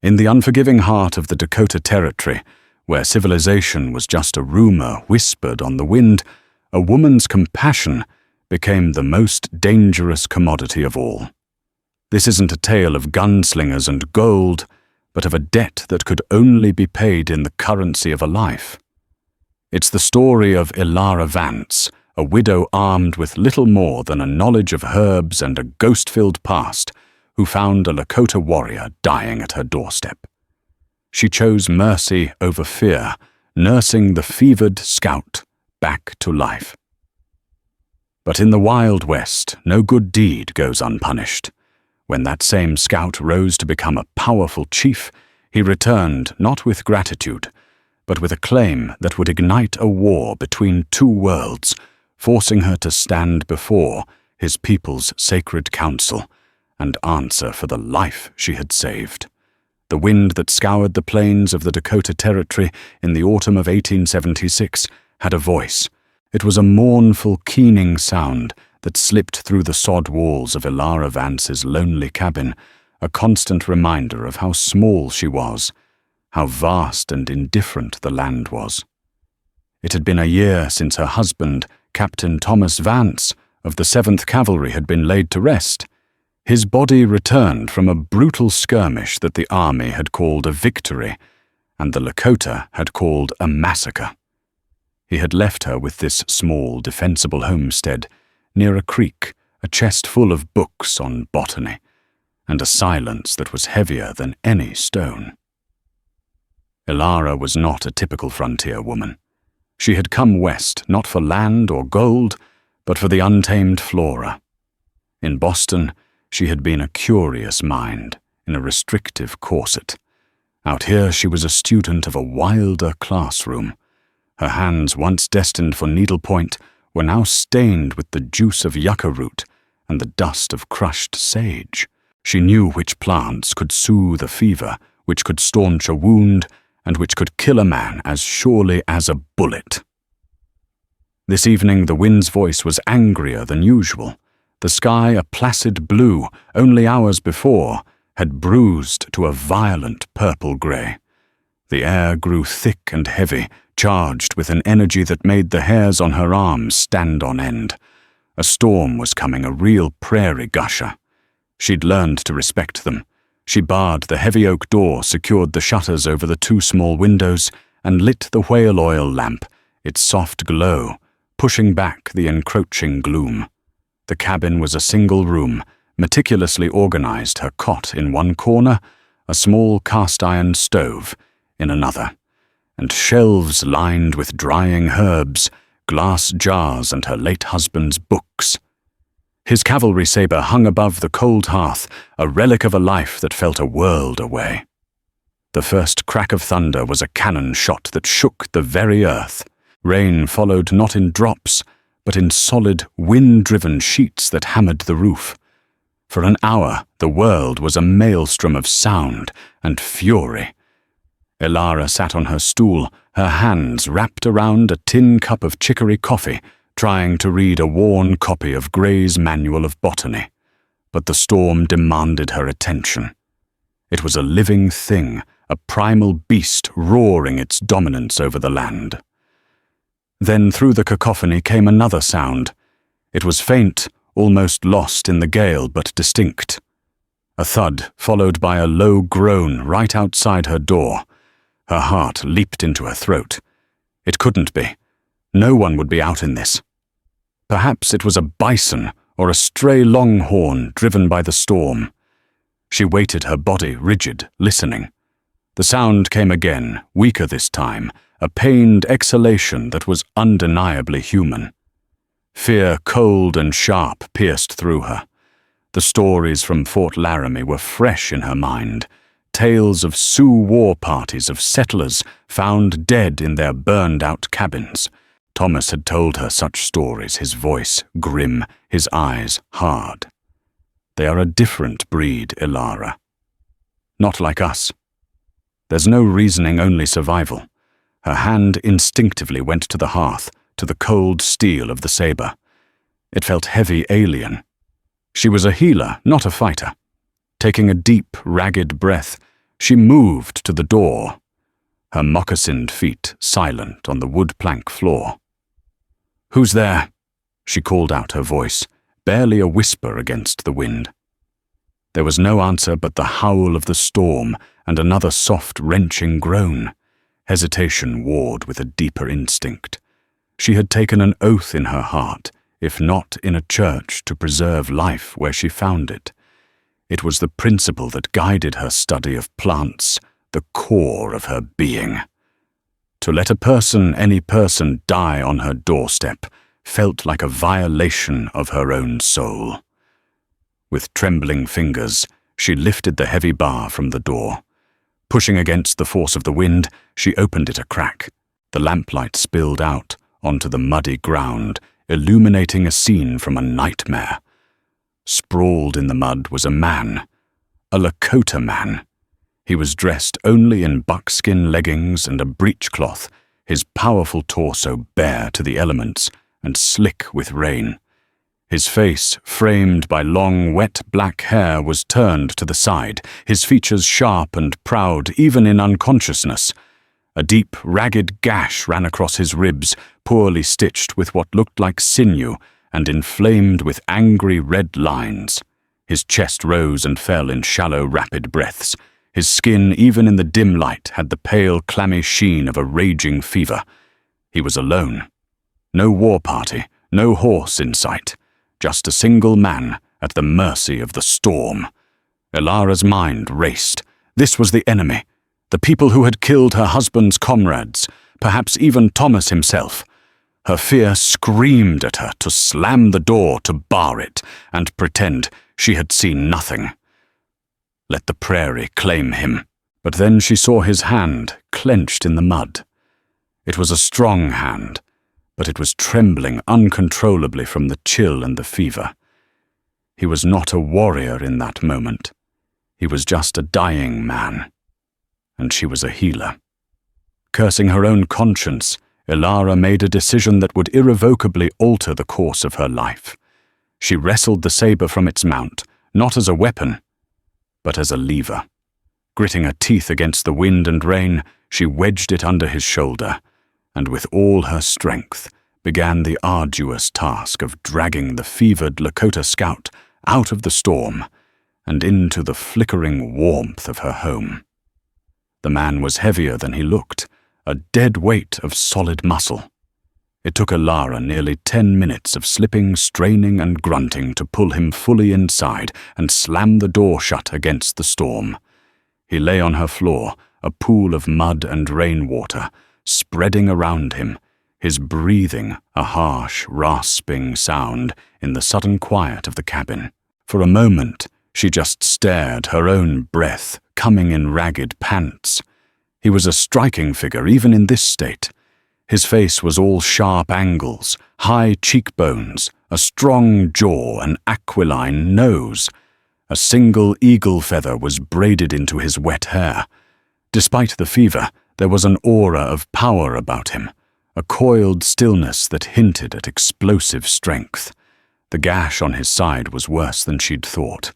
In the unforgiving heart of the Dakota Territory, where civilization was just a rumor whispered on the wind, a woman's compassion became the most dangerous commodity of all. This isn't a tale of gunslingers and gold, but of a debt that could only be paid in the currency of a life. It's the story of Elara Vance, a widow armed with little more than a knowledge of herbs and a ghost-filled past, who found a Lakota warrior dying at her doorstep. She chose mercy over fear, nursing the fevered scout back to life. But in the Wild West, no good deed goes unpunished. When that same scout rose to become a powerful chief, he returned not with gratitude, but with a claim that would ignite a war between two worlds, forcing her to stand before his people's sacred council and answer for the life she had saved. The wind that scoured the plains of the Dakota Territory in the autumn of 1876 had a voice. It was a mournful, keening sound that slipped through the sod walls of Elara Vance's lonely cabin, a constant reminder of how small she was, how vast and indifferent the land was. It had been a year since her husband, Captain Thomas Vance, of the 7th Cavalry, had been laid to rest. His body returned from a brutal skirmish that the army had called a victory, and the Lakota had called a massacre. He had left her with this small, defensible homestead, near a creek, a chest full of books on botany, and a silence that was heavier than any stone. Elara was not a typical frontier woman. She had come west not for land or gold, but for the untamed flora. In Boston, she had been a curious mind in a restrictive corset. Out here she was a student of a wilder classroom. Her hands, once destined for needlepoint, were now stained with the juice of yucca root and the dust of crushed sage. She knew which plants could soothe a fever, which could staunch a wound, and which could kill a man as surely as a bullet. This evening the wind's voice was angrier than usual. The sky, a placid blue, only hours before, had bruised to a violent purple-grey. The air grew thick and heavy, charged with an energy that made the hairs on her arms stand on end. A storm was coming, a real prairie gusher. She'd learned to respect them. She barred the heavy oak door, secured the shutters over the 2 small windows, and lit the whale oil lamp, its soft glow, pushing back the encroaching gloom. The cabin was a single room, meticulously organized, her cot in one corner, a small cast-iron stove in another, and shelves lined with drying herbs, glass jars, and her late husband's books. His cavalry saber hung above the cold hearth, a relic of a life that felt a world away. The first crack of thunder was a cannon shot that shook the very earth. Rain followed not in drops, but in solid, wind-driven sheets that hammered the roof. For an hour, the world was a maelstrom of sound and fury. Elara sat on her stool, her hands wrapped around a tin cup of chicory coffee, trying to read a worn copy of Gray's Manual of Botany. But the storm demanded her attention. It was a living thing, a primal beast roaring its dominance over the land. Then through the cacophony came another sound. It was faint, almost lost in the gale, but distinct. A thud, followed by a low groan right outside her door. Her heart leaped into her throat. It couldn't be. No one would be out in this. Perhaps it was a bison or a stray longhorn driven by the storm. She waited, her body rigid, listening. The sound came again, weaker this time, a pained exhalation that was undeniably human. Fear, cold and sharp, pierced through her. The stories from Fort Laramie were fresh in her mind. Tales of Sioux war parties of settlers found dead in their burned-out cabins. Thomas had told her such stories, his voice grim, his eyes hard. They are a different breed, Elara. Not like us. There's no reasoning, only survival. Her hand instinctively went to the hearth, to the cold steel of the saber. It felt heavy, alien. She was a healer, not a fighter. Taking a deep, ragged breath, She moved to the door, her moccasined feet silent on the wood plank floor. "Who's there?" she called out, her voice barely a whisper against the wind. There was no answer but the howl of the storm and another soft, wrenching groan. Hesitation warred with a deeper instinct. She had taken an oath in her heart, if not in a church, to preserve life where she found it. It was the principle that guided her study of plants, the core of her being. To let a person, any person, die on her doorstep felt like a violation of her own soul. With trembling fingers, she lifted the heavy bar from the door. Pushing against the force of the wind, she opened it a crack. The lamplight spilled out onto the muddy ground, illuminating a scene from a nightmare. Sprawled in the mud was a man, a Lakota man. He was dressed only in buckskin leggings and a breechcloth, his powerful torso bare to the elements and slick with rain. His face, framed by long, wet black hair, was turned to the side, his features sharp and proud even in unconsciousness. A deep, ragged gash ran across his ribs, poorly stitched with what looked like sinew and inflamed with angry red lines. His chest rose and fell in shallow, rapid breaths. His skin, even in the dim light, had the pale, clammy sheen of a raging fever. He was alone. No war party, no horse in sight. Just a single man at the mercy of the storm. Ilara's mind raced. This was the enemy. The people who had killed her husband's comrades, perhaps even Thomas himself. Her fear screamed at her to slam the door to bar it and pretend she had seen nothing. Let the prairie claim him. But then she saw his hand clenched in the mud. It was a strong hand, but it was trembling uncontrollably from the chill and the fever. He was not a warrior in that moment. He was just a dying man. And she was a healer. Cursing her own conscience, Ilara made a decision that would irrevocably alter the course of her life. She wrestled the saber from its mount, not as a weapon, but as a lever. Gritting her teeth against the wind and rain, she wedged it under his shoulder, and with all her strength began the arduous task of dragging the fevered Lakota scout out of the storm and into the flickering warmth of her home. The man was heavier than he looked, a dead weight of solid muscle. It took Ilara nearly 10 minutes of slipping, straining, and grunting to pull him fully inside and slam the door shut against the storm. He lay on her floor, a pool of mud and rainwater, spreading around him, his breathing a harsh, rasping sound in the sudden quiet of the cabin. For a moment, she just stared, her own breath coming in ragged pants. He was a striking figure even in this state. His face was all sharp angles, high cheekbones, a strong jaw, an aquiline nose. A single eagle feather was braided into his wet hair. Despite the fever, there was an aura of power about him, a coiled stillness that hinted at explosive strength. The gash on his side was worse than she'd thought.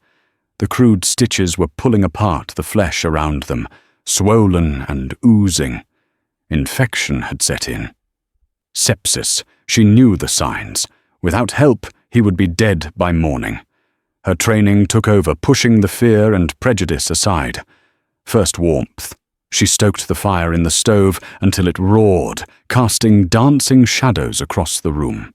The crude stitches were pulling apart the flesh around them, swollen and oozing. Infection had set in. Sepsis, she knew the signs. Without help, he would be dead by morning. Her training took over, pushing the fear and prejudice aside. First warmth. She stoked the fire in the stove until it roared, casting dancing shadows across the room.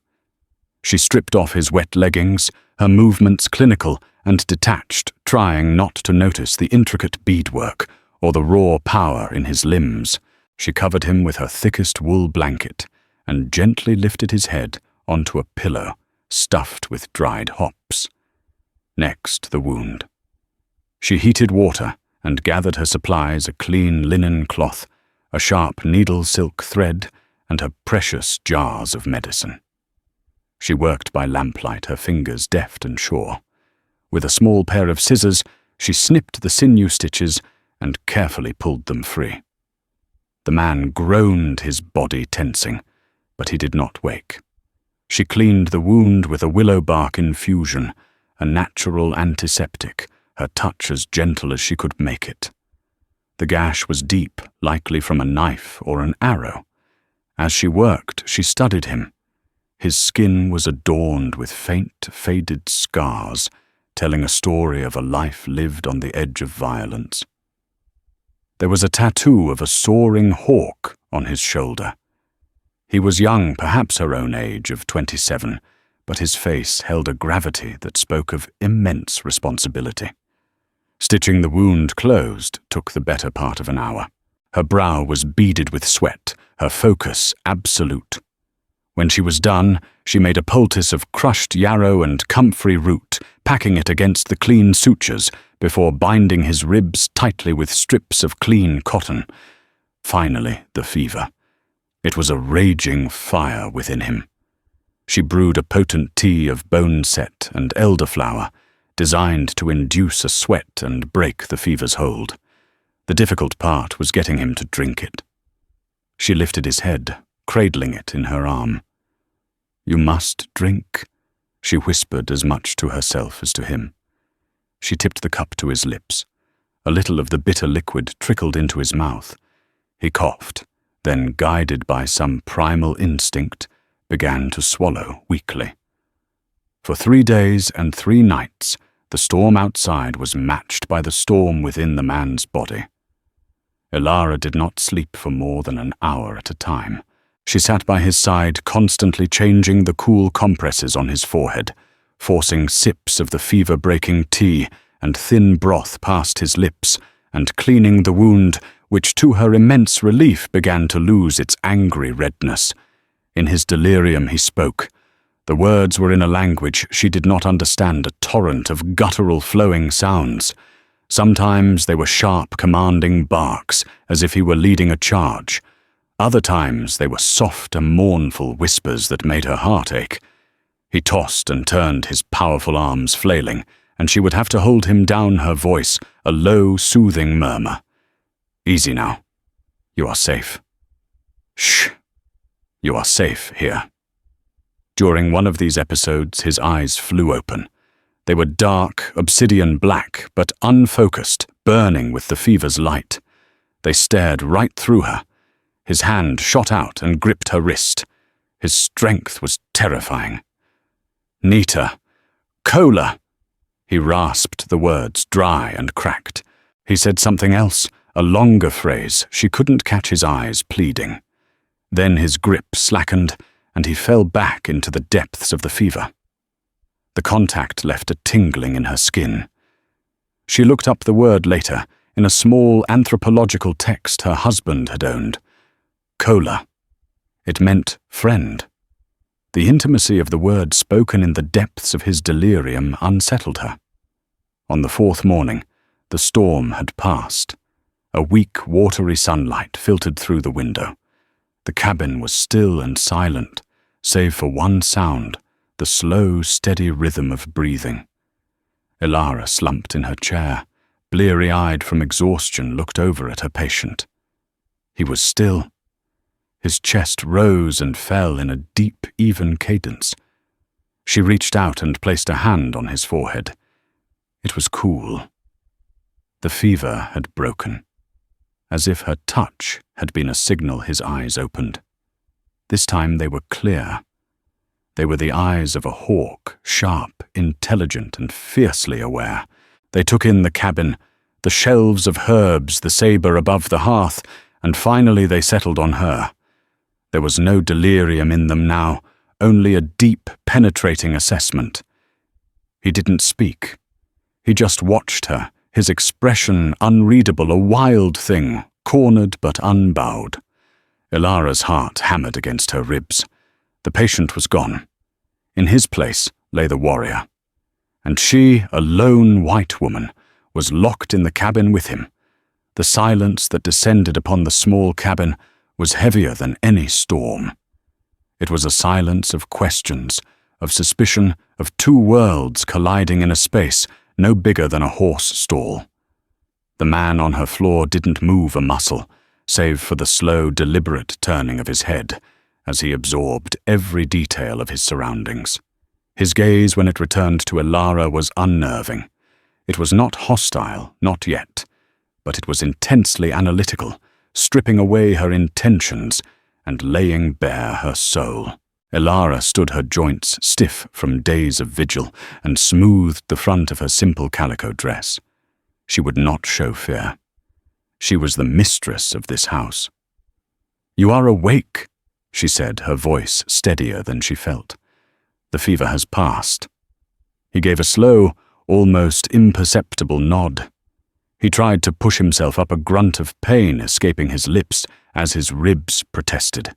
She stripped off his wet leggings, her movements clinical and detached, trying not to notice the intricate beadwork or the raw power in his limbs. She covered him with her thickest wool blanket and gently lifted his head onto a pillow stuffed with dried hops. Next, the wound. She heated water and gathered her supplies, a clean linen cloth, a sharp needle silk thread, and her precious jars of medicine. She worked by lamplight, her fingers deft and sure. With a small pair of scissors, she snipped the sinew stitches and carefully pulled them free. The man groaned, his body tensing, but he did not wake. She cleaned the wound with a willow bark infusion, a natural antiseptic, her touch as gentle as she could make it. The gash was deep, likely from a knife or an arrow. As she worked, she studied him. His skin was adorned with faint, faded scars, telling a story of a life lived on the edge of violence. There was a tattoo of a soaring hawk on his shoulder. He was young, perhaps her own age of 27, but his face held a gravity that spoke of immense responsibility. Stitching the wound closed took the better part of an hour. Her brow was beaded with sweat, her focus absolute. When she was done, she made a poultice of crushed yarrow and comfrey root, packing it against the clean sutures before binding his ribs tightly with strips of clean cotton. Finally, the fever. It was a raging fire within him. She brewed a potent tea of boneset and elderflower, designed to induce a sweat and break the fever's hold. The difficult part was getting him to drink it. She lifted his head, cradling it in her arm. "You must drink," she whispered as much to herself as to him. She tipped the cup to his lips. A little of the bitter liquid trickled into his mouth. He coughed, then, guided by some primal instinct, began to swallow weakly. For 3 days and 3 nights, the storm outside was matched by the storm within the man's body. Elara did not sleep for more than an hour at a time. She sat by his side, constantly changing the cool compresses on his forehead, forcing sips of the fever-breaking tea and thin broth past his lips, and cleaning the wound, which to her immense relief began to lose its angry redness. In his delirium he spoke. The words were in a language she did not understand, a torrent of guttural flowing sounds. Sometimes they were sharp, commanding barks, as if he were leading a charge. Other times they were soft and mournful whispers that made her heart ache. He tossed and turned, his powerful arms flailing, and she would have to hold him down, her voice, a low, soothing murmur. "Easy now. You are safe. Shh. You are safe here." During one of these episodes, his eyes flew open. They were dark, obsidian black, but unfocused, burning with the fever's light. They stared right through her. His hand shot out and gripped her wrist. His strength was terrifying. "Nita. Cola." He rasped the words, dry and cracked. He said something else, a longer phrase. She couldn't catch his eyes, pleading. Then his grip slackened, and he fell back into the depths of the fever. The contact left a tingling in her skin. She looked up the word later, in a small anthropological text her husband had owned. Cola. It meant friend. The intimacy of the word spoken in the depths of his delirium unsettled her. On the 4th morning, the storm had passed. A weak, watery sunlight filtered through the window. The cabin was still and silent, save for one sound, the slow, steady rhythm of breathing. Elara slumped in her chair, bleary-eyed from exhaustion, looked over at her patient. He was still. His chest rose and fell in a deep, even cadence. She reached out and placed a hand on his forehead. It was cool. The fever had broken. As if her touch had been a signal, his eyes opened. This time they were clear. They were the eyes of a hawk, sharp, intelligent, and fiercely aware. They took in the cabin, the shelves of herbs, the saber above the hearth, and finally they settled on her. There was no delirium in them now, only a deep, penetrating assessment. He didn't speak. He just watched her, his expression unreadable, a wild thing, cornered but unbowed. Elara's heart hammered against her ribs. The patient was gone. In his place lay the warrior. And she, a lone white woman, was locked in the cabin with him. The silence that descended upon the small cabin was heavier than any storm. It was a silence of questions, of suspicion, of 2 worlds colliding in a space no bigger than a horse stall. The man on her floor didn't move a muscle, save for the slow, deliberate turning of his head, as he absorbed every detail of his surroundings. His gaze, when it returned to Elara, was unnerving. It was not hostile, not yet, but it was intensely analytical, stripping away her intentions and laying bare her soul. Elara stood, her joints stiff from days of vigil, and smoothed the front of her simple calico dress. She would not show fear. She was the mistress of this house. "You are awake," she said, her voice steadier than she felt. "The fever has passed." He gave a slow, almost imperceptible nod. He tried to push himself up, a grunt of pain escaping his lips as his ribs protested.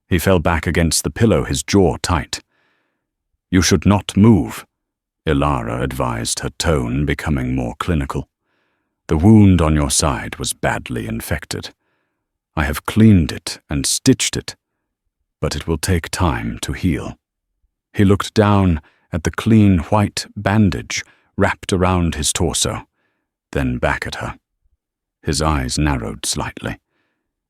He fell back against the pillow, his jaw tight. "You should not move," Elara advised, her tone becoming more clinical. "The wound on your side was badly infected. I have cleaned it and stitched it, but it will take time to heal." He looked down at the clean white bandage wrapped around his torso, then back at her. His eyes narrowed slightly.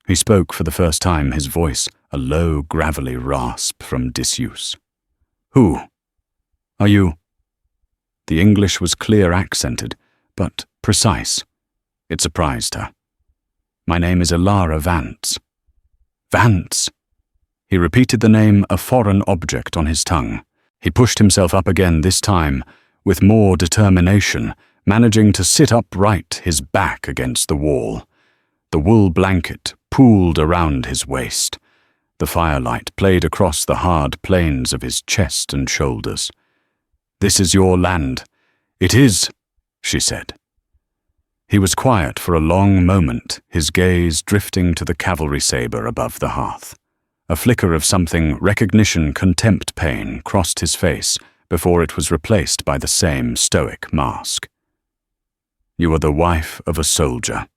He spoke for the first time, his voice a low, gravelly rasp from disuse. "Who? Are you?" The English was clear-accented, but precise. It surprised her. "My name is Elara Vance." "Vance?" He repeated the name, a foreign object on his tongue. He pushed himself up again, this time with more determination, managing to sit upright, his back against the wall. The wool blanket pooled around his waist. The firelight played across the hard planes of his chest and shoulders. "This is your land." "It is," she said. He was quiet for a long moment, his gaze drifting to the cavalry saber above the hearth. A flicker of something, recognition, contempt, pain, crossed his face before it was replaced by the same stoic mask. "You are the wife of a soldier."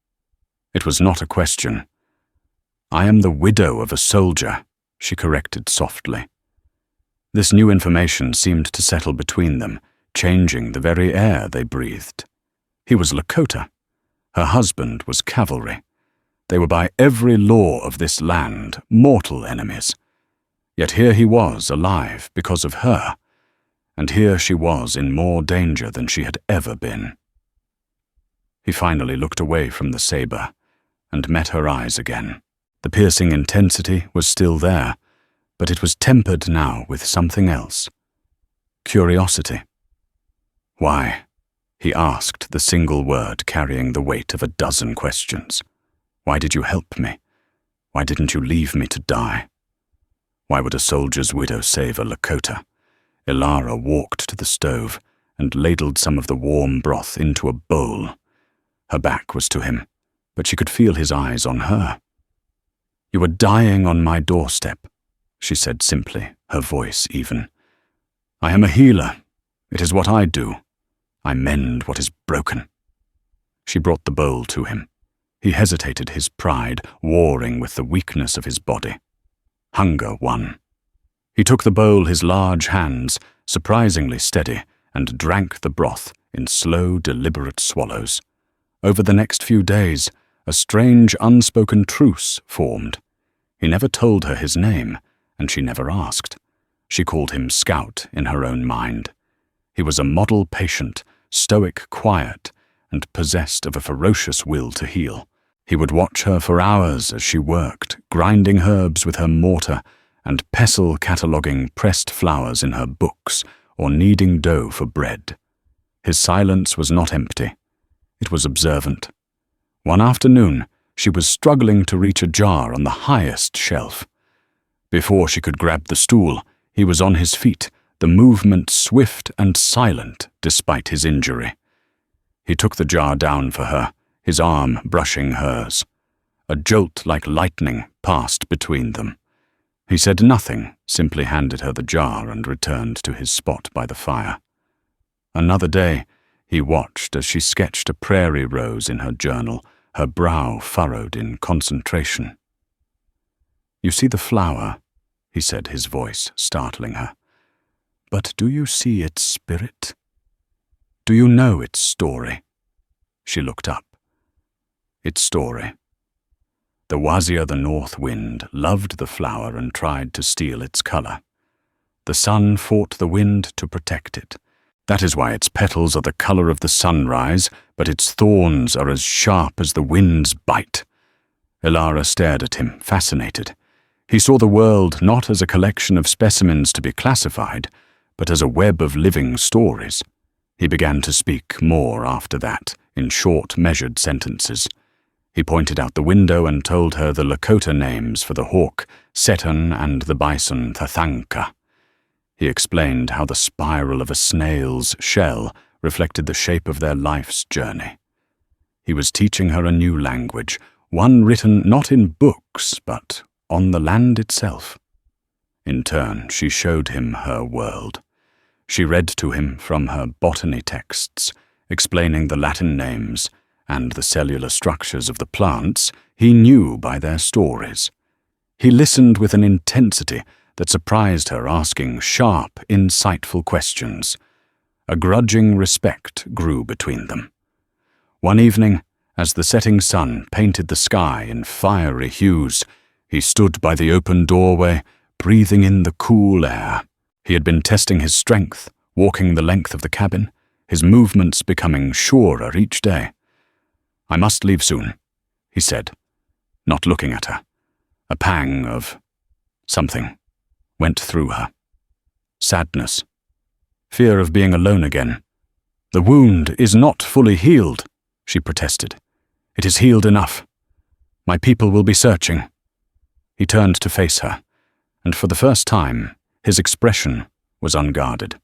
It was not a question. "I am the widow of a soldier," she corrected softly. This new information seemed to settle between them, changing the very air they breathed. He was Lakota. Her husband was cavalry. They were by every law of this land mortal enemies. Yet here he was, alive because of her, and here she was in more danger than she had ever been. He finally looked away from the saber and met her eyes again. The piercing intensity was still there, but it was tempered now with something else. Curiosity. "Why?" he asked, the single word carrying the weight of a dozen questions. "Why did you help me? Why didn't you leave me to die? Why would a soldier's widow save a Lakota?" Elara walked to the stove and ladled some of the warm broth into a bowl. Her back was to him, but she could feel his eyes on her. "You were dying on my doorstep," she said simply, her voice even. "I am a healer. It is what I do. I mend what is broken." She brought the bowl to him. He hesitated, his pride warring with the weakness of his body. Hunger won. He took the bowl, his large hands surprisingly steady, and drank the broth in slow, deliberate swallows. Over the next few days, a strange, unspoken truce formed. He never told her his name, and she never asked. She called him Scout in her own mind. He was a model patient, stoic, quiet, and possessed of a ferocious will to heal. He would watch her for hours as she worked, grinding herbs with her mortar and pestle cataloguing pressed flowers in her books or kneading dough for bread. His silence was not empty. It was observant. One afternoon, she was struggling to reach a jar on the highest shelf. Before she could grab the stool, he was on his feet, the movement swift and silent despite his injury. He took the jar down for her, his arm brushing hers. A jolt like lightning passed between them. He said nothing, simply handed her the jar and returned to his spot by the fire. Another day, he watched as she sketched a prairie rose in her journal, her brow furrowed in concentration. "You see the flower," he said, his voice startling her. "But do you see its spirit? Do you know its story?" She looked up. Its story. The Wazir, the north wind, loved the flower and tried to steal its color. The sun fought the wind to protect it. That is why its petals are the color of the sunrise, but its thorns are as sharp as the wind's bite. Elara stared at him, fascinated. He saw the world not as a collection of specimens to be classified, but as a web of living stories. He began to speak more after that, in short, measured sentences. He pointed out the window and told her the Lakota names for the hawk, Seton, and the bison, Thathanka. He explained how the spiral of a snail's shell reflected the shape of their life's journey. He was teaching her a new language, one written not in books, but on the land itself. In turn, she showed him her world. She read to him from her botany texts, explaining the Latin names and the cellular structures of the plants he knew by their stories. He listened with an intensity that surprised her, asking sharp, insightful questions. A grudging respect grew between them. One evening, as the setting sun painted the sky in fiery hues, he stood by the open doorway, breathing in the cool air. He had been testing his strength, walking the length of the cabin, his movements becoming surer each day. "I must leave soon," he said, not looking at her. A pang of something went through her. Sadness. Fear of being alone again. "The wound is not fully healed," she protested. "It is healed enough. My people will be searching." He turned to face her, and for the first time, his expression was unguarded.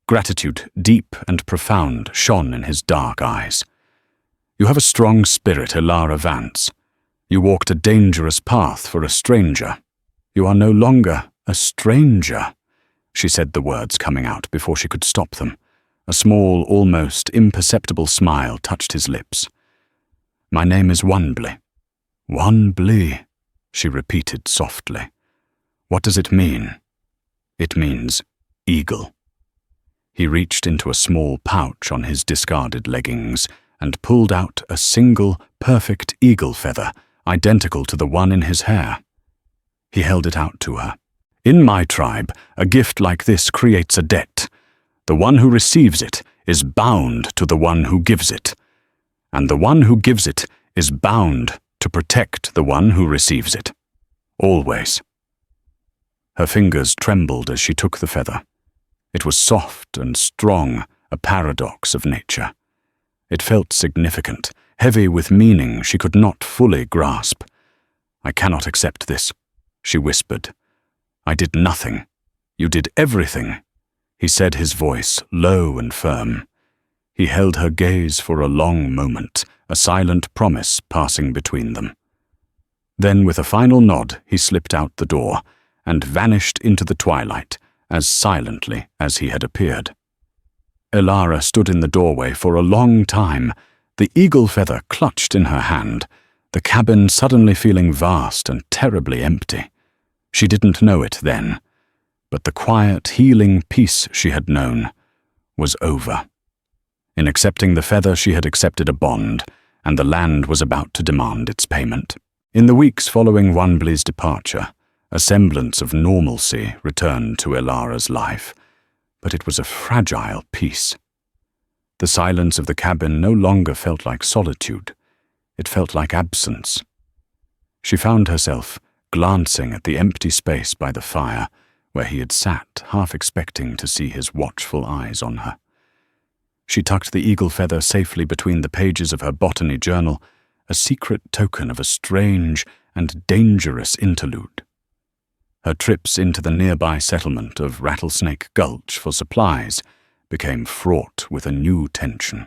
Gratitude, deep and profound, shone in his dark eyes. "You have a strong spirit, Elara Vance. You walked a dangerous path for a stranger. You are no longer a stranger," she said, the words coming out before she could stop them. A small, almost imperceptible smile touched his lips. "My name is Wanbli." "Wanbli," she repeated softly. "What does it mean?" "It means eagle." He reached into a small pouch on his discarded leggings and pulled out a single, perfect eagle feather, identical to the one in his hair. He held it out to her. "In my tribe, a gift like this creates a debt. The one who receives it is bound to the one who gives it, and the one who gives it is bound to protect the one who receives it. Always." Her fingers trembled as she took the feather. It was soft and strong, a paradox of nature. It felt significant, heavy with meaning she could not fully grasp. "I cannot accept this," she whispered. "I did nothing. You did everything," he said, his voice low and firm. He held her gaze for a long moment, a silent promise passing between them. Then, with a final nod, he slipped out the door and vanished into the twilight as silently as he had appeared. Elara stood in the doorway for a long time, the eagle feather clutched in her hand, the cabin suddenly feeling vast and terribly empty. She didn't know it then, but the quiet, healing peace she had known was over. In accepting the feather, she had accepted a bond, and the land was about to demand its payment. In the weeks following Wanbli's departure, a semblance of normalcy returned to Elara's life, but it was a fragile peace. The silence of the cabin no longer felt like solitude. It felt like absence. She found herself glancing at the empty space by the fire, where he had sat, half expecting to see his watchful eyes on her. She tucked the eagle feather safely between the pages of her botany journal, a secret token of a strange and dangerous interlude. Her trips into the nearby settlement of Rattlesnake Gulch for supplies became fraught with a new tension.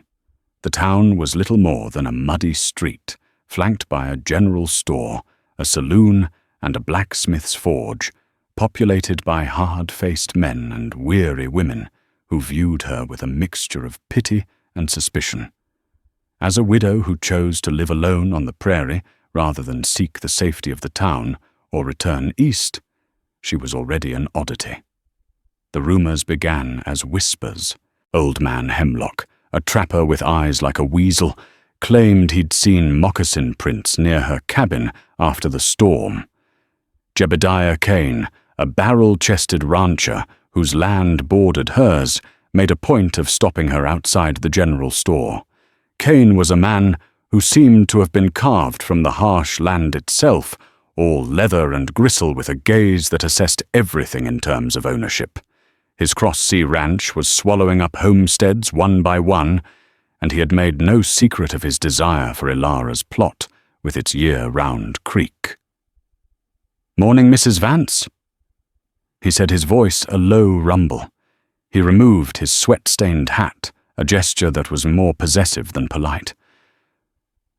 The town was little more than a muddy street, flanked by a general store, a saloon, and a blacksmith's forge, populated by hard-faced men and weary women who viewed her with a mixture of pity and suspicion. As a widow who chose to live alone on the prairie rather than seek the safety of the town or return east, she was already an oddity. The rumors began as whispers. Old Man Hemlock, a trapper with eyes like a weasel, claimed he'd seen moccasin prints near her cabin after the storm. Jebediah Kane, a barrel-chested rancher whose land bordered hers, made a point of stopping her outside the general store. Kane was a man who seemed to have been carved from the harsh land itself, all leather and gristle, with a gaze that assessed everything in terms of ownership. His cross-sea ranch was swallowing up homesteads one by one, and he had made no secret of his desire for Ilara's plot with its year-round creek. "Morning, Mrs. Vance," he said, his voice a low rumble. He removed his sweat-stained hat, a gesture that was more possessive than polite.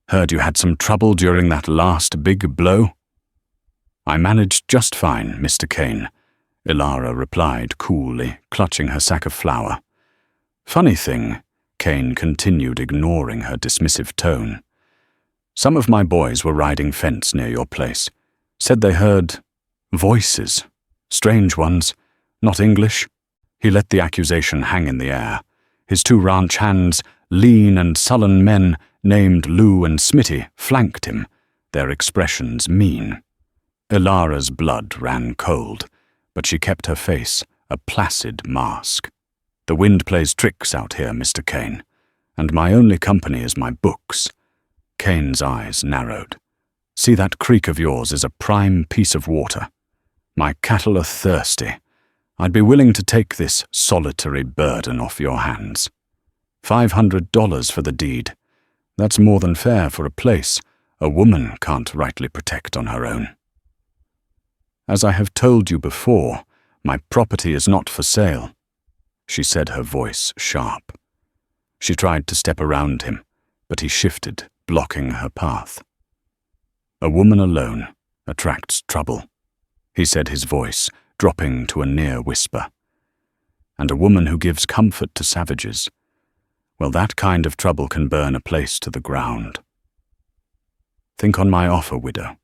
"Heard you had some trouble during that last big blow?" "I managed just fine, Mr. Kane," Ilara replied coolly, clutching her sack of flour. "Funny thing," Kane continued, ignoring her dismissive tone. "Some of my boys were riding fence near your place. Said they heard voices. Strange ones. Not English." He let the accusation hang in the air. His two ranch hands, lean and sullen men named Lou and Smitty, flanked him, their expressions mean. Ilara's blood ran cold, but she kept her face a placid mask. "The wind plays tricks out here, Mr. Kane, and my only company is my books." Kane's eyes narrowed. "See, that creek of yours is a prime piece of water. My cattle are thirsty. I'd be willing to take this solitary burden off your hands. $500 for the deed. That's more than fair for a place a woman can't rightly protect on her own. As I have told you before, my property is not for sale," she said, her voice sharp. She tried to step around him, but he shifted, blocking her path. "A woman alone attracts trouble," he said, his voice dropping to a near whisper. "And a woman who gives comfort to savages, well, that kind of trouble can burn a place to the ground. Think on my offer, widow."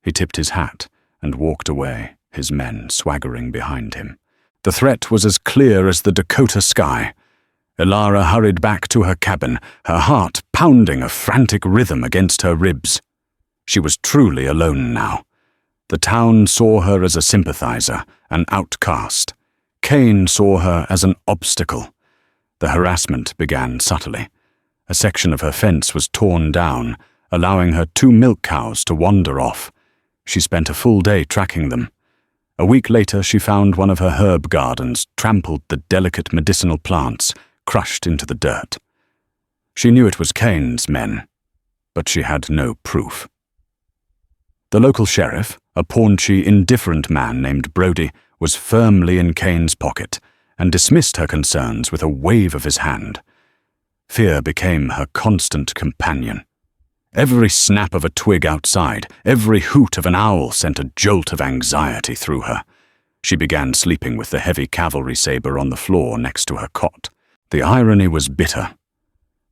He tipped his hat and walked away, his men swaggering behind him. The threat was as clear as the Dakota sky. Ilara hurried back to her cabin, her heart pounding a frantic rhythm against her ribs. She was truly alone now. The town saw her as a sympathizer, an outcast. Kane saw her as an obstacle. The harassment began subtly. A section of her fence was torn down, allowing her 2 milk cows to wander off. She spent a full day tracking them. A week later, she found one of her herb gardens trampled the delicate medicinal plants, crushed into the dirt. She knew it was Kane's men, but she had no proof. The local sheriff, a paunchy, indifferent man named Brody, was firmly in Kane's pocket and dismissed her concerns with a wave of his hand. Fear became her constant companion. Every snap of a twig outside, every hoot of an owl sent a jolt of anxiety through her. She began sleeping with the heavy cavalry saber on the floor next to her cot. The irony was bitter.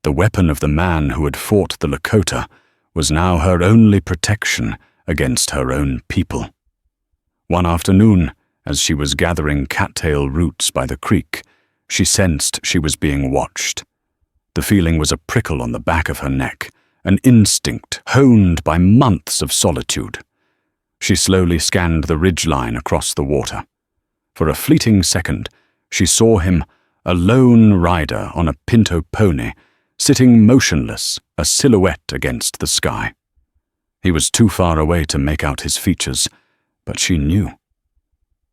The weapon of the man who had fought the Lakota was now her only protection against her own people. One afternoon, as she was gathering cattail roots by the creek, she sensed she was being watched. The feeling was a prickle on the back of her neck, an instinct honed by months of solitude. She slowly scanned the ridgeline across the water. For a fleeting second, she saw him, a lone rider on a pinto pony, sitting motionless, a silhouette against the sky. He was too far away to make out his features, but she knew.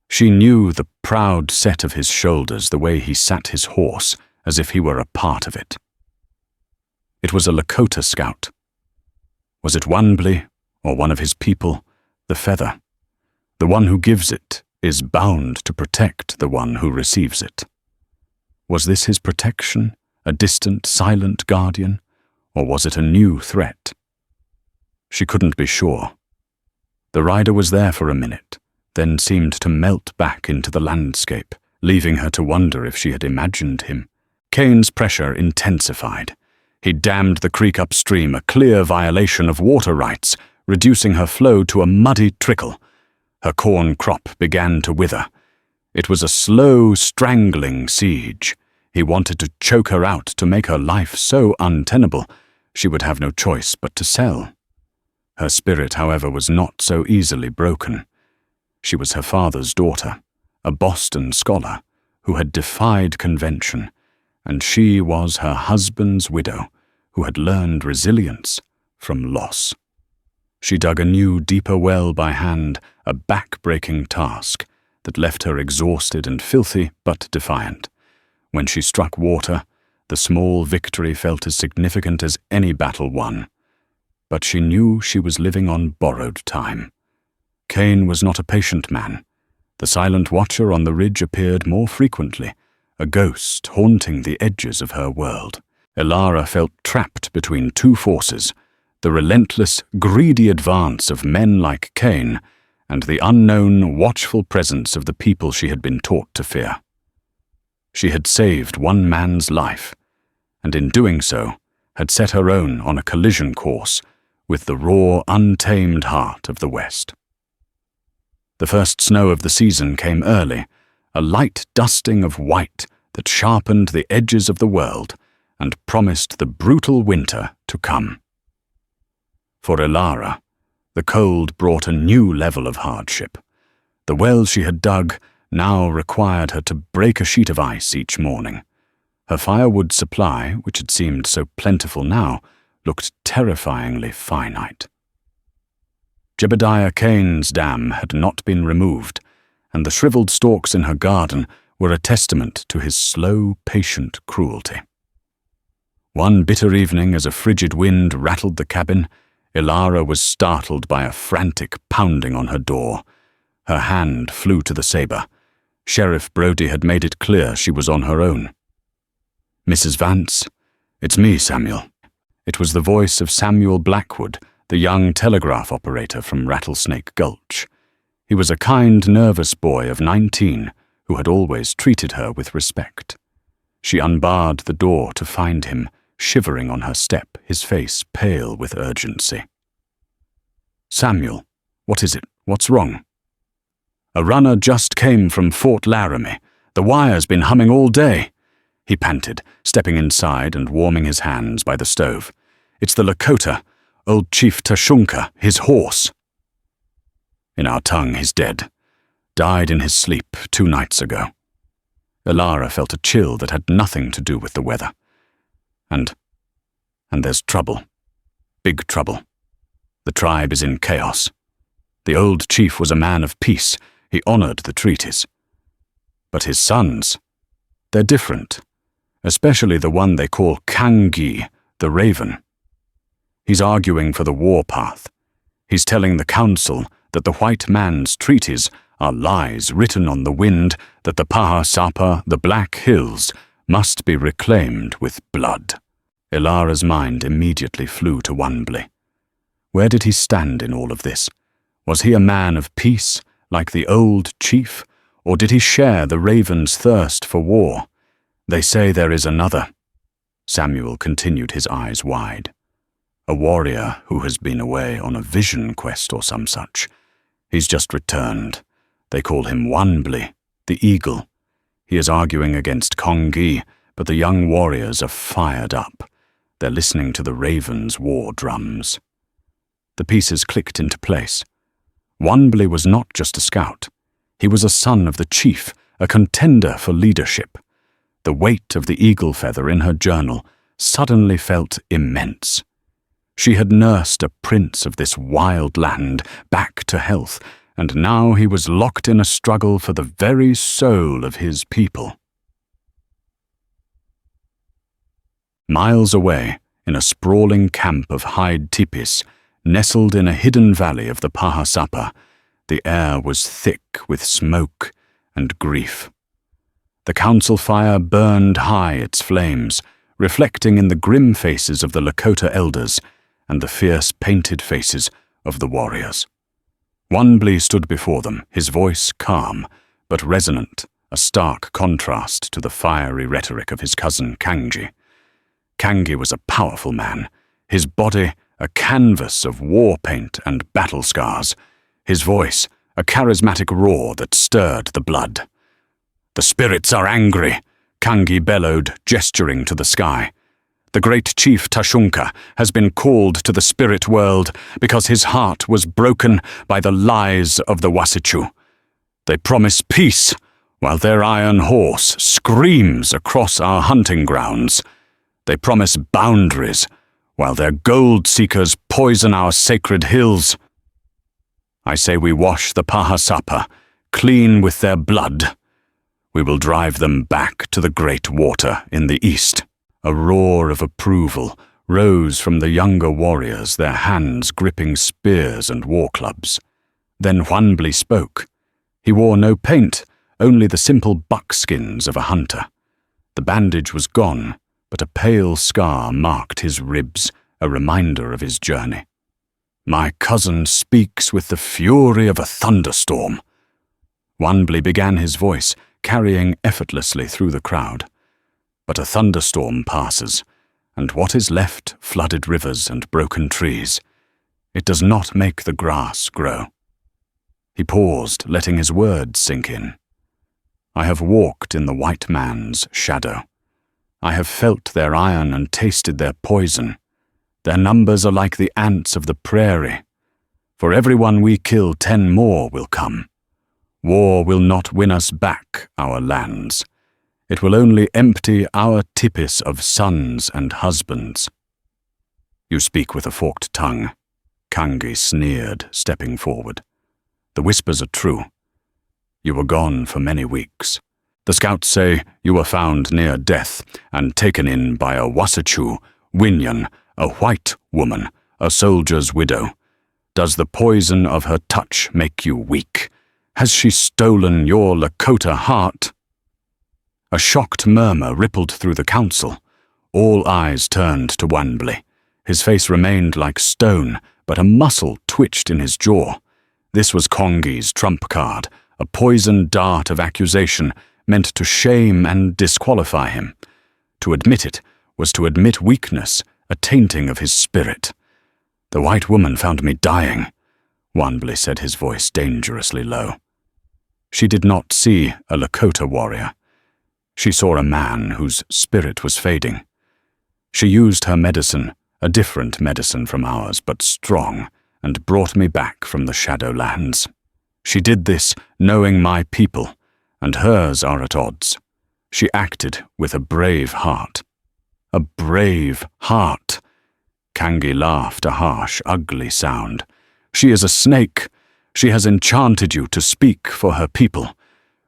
She knew the proud set of his shoulders, the way he sat his horse, as if he were a part of it. It was a Lakota scout. Was it Wanbli, or one of his people, the feather? The one who gives it is bound to protect the one who receives it. Was this his protection, a distant, silent guardian, or was it a new threat? She couldn't be sure. The rider was there for a minute, then seemed to melt back into the landscape, leaving her to wonder if she had imagined him. Kane's pressure intensified. He dammed the creek upstream, a clear violation of water rights, reducing her flow to a muddy trickle. Her corn crop began to wither. It was a slow, strangling siege. He wanted to choke her out, to make her life so untenable she would have no choice but to sell. Her spirit, however, was not so easily broken. She was her father's daughter, a Boston scholar, who had defied convention, and she was her husband's widow, who had learned resilience from loss. She dug a new, deeper well by hand, a back-breaking task that left her exhausted and filthy but defiant. When she struck water, the small victory felt as significant as any battle won. But she knew she was living on borrowed time. Cain was not a patient man. The silent watcher on the ridge appeared more frequently, a ghost haunting the edges of her world. Elara felt trapped between two forces, the relentless, greedy advance of men like Cain and the unknown, watchful presence of the people she had been taught to fear. She had saved one man's life, and in doing so had set her own on a collision course with the raw, untamed heart of the West. The first snow of the season came early, a light dusting of white that sharpened the edges of the world and promised the brutal winter to come. For Elara, the cold brought a new level of hardship. The well she had dug now required her to break a sheet of ice each morning. Her firewood supply, which had seemed so plentiful now, looked terrifyingly finite. Jebediah Cain's dam had not been removed, and the shriveled stalks in her garden were a testament to his slow, patient cruelty. One bitter evening, as a frigid wind rattled the cabin, Elara was startled by a frantic pounding on her door. Her hand flew to the saber. Sheriff Brody had made it clear she was on her own. "Mrs. Vance, it's me, Samuel." It was the voice of Samuel Blackwood, the young telegraph operator from Rattlesnake Gulch. He was a kind, nervous boy of 19 who had always treated her with respect. She unbarred the door to find him, shivering on her step, his face pale with urgency. "Samuel, what is it? What's wrong?" "A runner just came from Fort Laramie. The wire's been humming all day," he panted, stepping inside and warming his hands by the stove. "It's the Lakota, old Chief Tashunka, his horse." "In our tongue, he's dead. Died in his sleep 2 nights ago." Elara felt a chill that had nothing to do with the weather. And there's trouble. Big trouble. The tribe is in chaos. The old chief was a man of peace. He honored the treaties. But his sons, they're different, especially the one they call Kangi, the Raven. He's arguing for the warpath. He's telling the council that the white man's treaties are lies written on the wind, that the Pahasapa, the Black Hills, must be reclaimed with blood. Elara's mind immediately flew to Wanbley. Where did he stand in all of this? Was he a man of peace, like the old chief, or did he share the Raven's thirst for war? They say there is another. Samuel continued, his eyes wide. A warrior who has been away on a vision quest or some such. He's just returned. They call him Wanbley, the Eagle. He is arguing against Kongi, but the young warriors are fired up. They're listening to the Raven's war drums. The pieces clicked into place. Wanbley was not just a scout. He was a son of the chief, a contender for leadership. The weight of the eagle feather in her journal suddenly felt immense. She had nursed a prince of this wild land back to health, and now he was locked in a struggle for the very soul of his people. Miles away, in a sprawling camp of hide tipis, nestled in a hidden valley of the Pahasapa, the air was thick with smoke and grief. The council fire burned high its flames, reflecting in the grim faces of the Lakota elders and the fierce painted faces of the warriors. Wanbley stood before them, his voice calm but resonant, a stark contrast to the fiery rhetoric of his cousin Kangi. Kangi was a powerful man, his body a canvas of war paint and battle scars, his voice a charismatic roar that stirred the blood. "The spirits are angry," Kangi bellowed, gesturing to the sky. "The great chief Tashunka has been called to the spirit world because his heart was broken by the lies of the Wasichu. They promise peace, while their iron horse screams across our hunting grounds. They promise boundaries, while their gold seekers poison our sacred hills. I say we wash the Pahasapa clean with their blood. We will drive them back to the great water in the east. A roar of approval rose from the younger warriors, their hands gripping spears and war clubs. Then Huanbli spoke. He wore no paint, only the simple buckskins of a hunter. The bandage was gone, but a pale scar marked his ribs, a reminder of his journey. My cousin speaks with the fury of a thunderstorm. Huanbli began his voice, carrying effortlessly through the crowd. But a thunderstorm passes, and what is left flooded rivers and broken trees. It does not make the grass grow. He paused, letting his words sink in. I have walked in the white man's shadow. I have felt their iron and tasted their poison. Their numbers are like the ants of the prairie. For every one we kill, 10 more will come. War will not win us back our lands. It will only empty our tipis of sons and husbands. You speak with a forked tongue, Kangi sneered, stepping forward. The whispers are true. You were gone for many weeks. The scouts say you were found near death and taken in by a Wasachu, Winyan, a white woman, a soldier's widow. Does the poison of her touch make you weak? Has she stolen your Lakota heart? A shocked murmur rippled through the council. All eyes turned to Huanbli. His face remained like stone, but a muscle twitched in his jaw. This was Kongi's trump card, a poisoned dart of accusation meant to shame and disqualify him. To admit it was to admit weakness, a tainting of his spirit. The white woman found me dying, Huanbli said, his voice dangerously low. She did not see a Lakota warrior. She saw a man whose spirit was fading. She used her medicine, a different medicine from ours, but strong, and brought me back from the Shadowlands. She did this knowing my people, and hers are at odds. She acted with a brave heart. A brave heart. Kangi laughed, a harsh, ugly sound. She is a snake. She has enchanted you to speak for her people.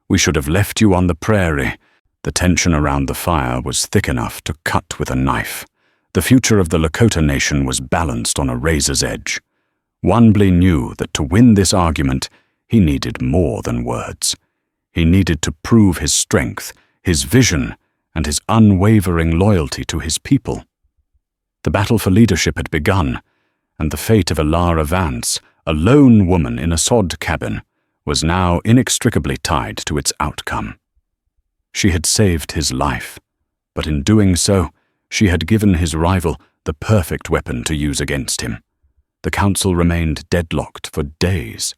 We should have left you on the prairie. The tension around the fire was thick enough to cut with a knife. The future of the Lakota nation was balanced on a razor's edge. Huanbli knew that to win this argument, he needed more than words. He needed to prove his strength, his vision, and his unwavering loyalty to his people. The battle for leadership had begun, and the fate of Elara Vance, a lone woman in a sod cabin, was now inextricably tied to its outcome. She had saved his life, but in doing so, she had given his rival the perfect weapon to use against him. The council remained deadlocked for days.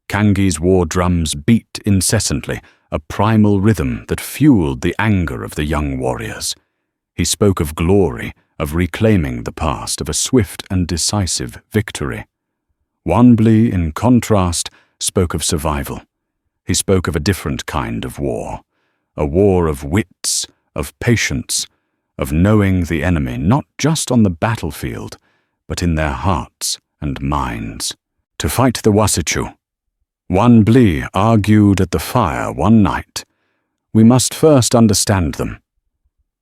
Kangi's war drums beat incessantly, a primal rhythm that fueled the anger of the young warriors. He spoke of glory, of reclaiming the past, of a swift and decisive victory. Huanbli, in contrast, spoke of survival. He spoke of a different kind of war, a war of wits, of patience, of knowing the enemy not just on the battlefield, but in their hearts and minds. To fight the Wasichu, Huanbli argued at the fire one night. We must first understand them.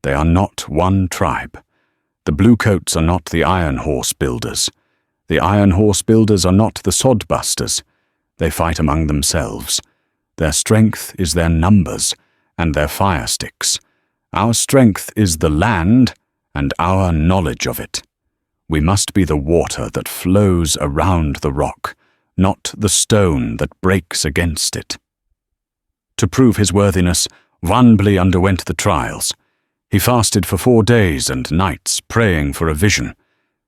They are not one tribe. The Bluecoats are not the Iron Horse builders. The Iron Horse builders are not the Sodbusters. They fight among themselves. Their strength is their numbers and their fire sticks. Our strength is the land and our knowledge of it. We must be the water that flows around the rock, not the stone that breaks against it. To prove his worthiness, Huanbli underwent the trials. He fasted for 4 days and nights, praying for a vision.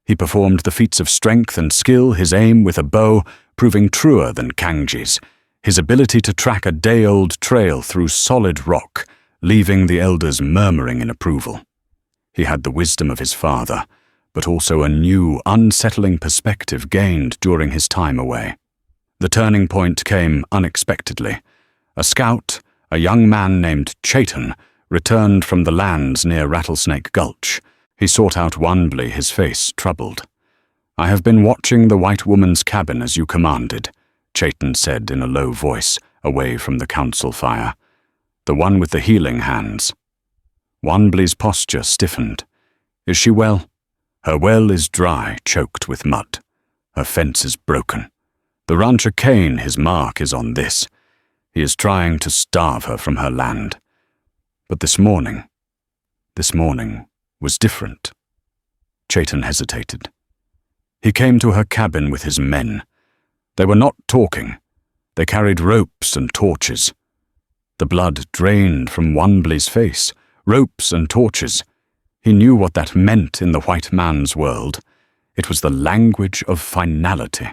He performed the feats of strength and skill, his aim with a bow proving truer than Kangi's, his ability to track a day-old trail through solid rock, leaving the elders murmuring in approval. He had the wisdom of his father, but also a new, unsettling perspective gained during his time away. The turning point came unexpectedly. A scout, A young man named Chaitan returned from the lands near Rattlesnake Gulch. He sought out Wanbli, his face troubled. "I have been watching the white woman's cabin as you commanded," Chaitan said in a low voice, away from the council fire. "The one with the healing hands." Wanbli's posture stiffened. "Is she well?" "Her well is dry, choked with mud. Her fence is broken. The rancher Kane, his mark is on this. He is trying to starve her from her land. But this morning was different." Chaitan hesitated. He came to her cabin with his men. They were not talking. They carried ropes and torches. The blood drained from Wanbli's face. Ropes and torches. He knew what that meant in the white man's world. It was the language of finality.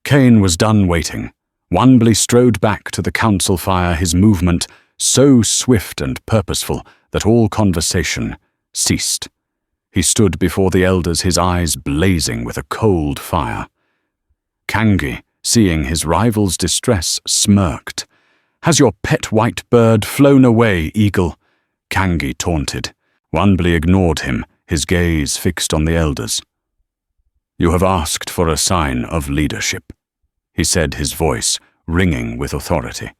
Kane was done waiting. Wanbli strode back to the council fire, his movement so swift and purposeful that all conversation ceased. He stood before the elders, his eyes blazing with a cold fire. Kangi, seeing his rival's distress, smirked. "Has your pet white bird flown away, eagle?" Kangi taunted. Wanbli ignored him, his gaze fixed on the elders. "You have asked for a sign of leadership," he said, his voice ringing with authority.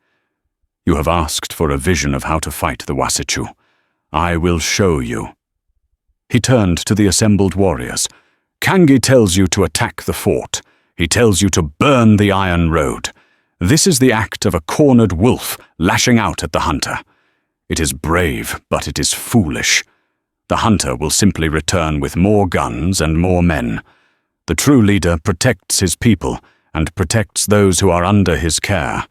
"You have asked for a vision of how to fight the Wasichu. I will show you." He turned to the assembled warriors. "Kangi tells you to attack the fort. He tells you to burn the Iron Road. This is the act of a cornered wolf lashing out at the hunter. It is brave, but it is foolish. The hunter will simply return with more guns and more men. The true leader protects his people and protects those who are under his care.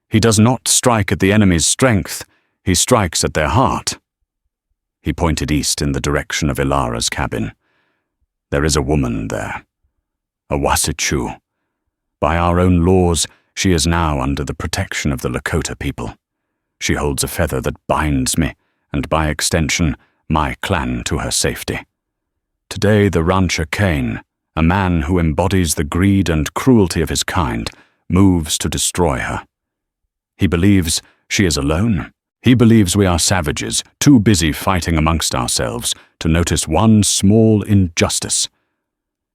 He does not strike at the enemy's strength, he strikes at their heart." He pointed east in the direction of Ilara's cabin. "There is a woman there. A Wasichu. By our own laws, she is now under the protection of the Lakota people. She holds a feather that binds me, and by extension, my clan to her safety. Today the rancher Kane, a man who embodies the greed and cruelty of his kind, moves to destroy her. He believes she is alone. He believes we are savages, too busy fighting amongst ourselves to notice one small injustice."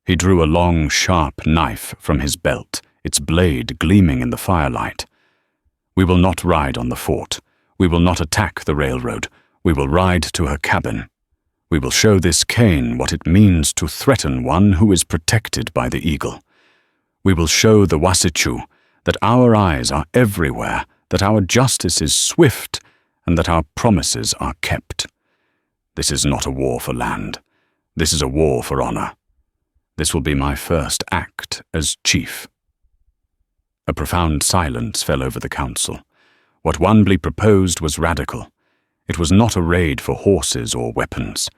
He drew a long, sharp knife from his belt, its blade gleaming in the firelight. "We will not ride on the fort. We will not attack the railroad. We will ride to her cabin. We will show this Kane what it means to threaten one who is protected by the eagle. We will show the Wasichu that our eyes are everywhere, that our justice is swift, and that our promises are kept. This is not a war for land. This is a war for honor. This will be my first act as chief." A profound silence fell over the council. What Wanbli proposed was radical. It was not a raid for horses or weapons.